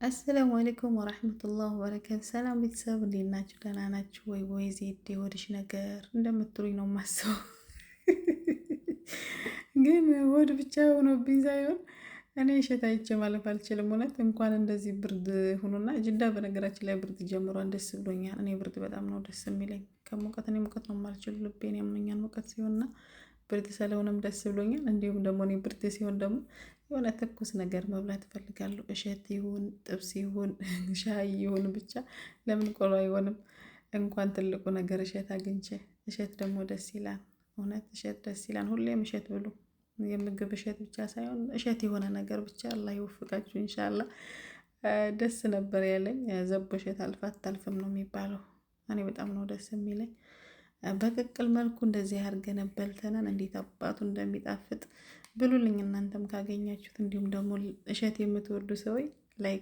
አሰላሙ አለይኩም ወራህመቱላህ ወበረካቱ። ሰላም ቤተሰብ እንዴት ናችሁ? ደህና ናችሁ ወይ? ወይ ዜድ የሆድሽ ነገር እንደምትሉኝ ነው የማስበው። ግን ሆድ ብቻ ሆኖብኝ ሳይሆን እኔ እሸት አይቼ ማለፍ አልችልም። እውነት እንኳን እንደዚህ ብርድ ሁኑና ጅዳ በነገራችን ላይ ብርድ ጀምሯን ደስ ብሎኛል። እኔ ብርድ በጣም ነው ደስ የሚለኝ ከሙቀት እኔ ሙቀት ነው የማልችል ልቤን ያመኛል ሙቀት ሲሆንና ብርድ ስለሆነም ደስ ብሎኛል። እንዲሁም ደግሞ እኔ ብርድ ሲሆን ደግሞ የሆነ ትኩስ ነገር መብላት እፈልጋለሁ። እሸት ይሁን ጥብስ ይሁን ሻይ ይሁን ብቻ ለምን ቆሎ አይሆንም? እንኳን ትልቁ ነገር እሸት አግኝቼ እሸት ደግሞ ደስ ይላል። እውነት እሸት ደስ ይላል። ሁሌም እሸት ብሉ። የምግብ እሸት ብቻ ሳይሆን እሸት የሆነ ነገር ብቻ አላህ ይወፍቃችሁ ኢንሻአላህ። ደስ ነበር ያለኝ። ዘቦ እሸት አታልፍም ነው የሚባለው። እኔ በጣም ነው ደስ የሚለኝ። በቅቅል መልኩ እንደዚህ አድርገን በልተናል። እንዴት አባቱ እንደሚጣፍጥ ብሉልኝ እናንተም ካገኛችሁት። እንዲሁም ደግሞ እሸት የምትወዱ ሰዎች ላይ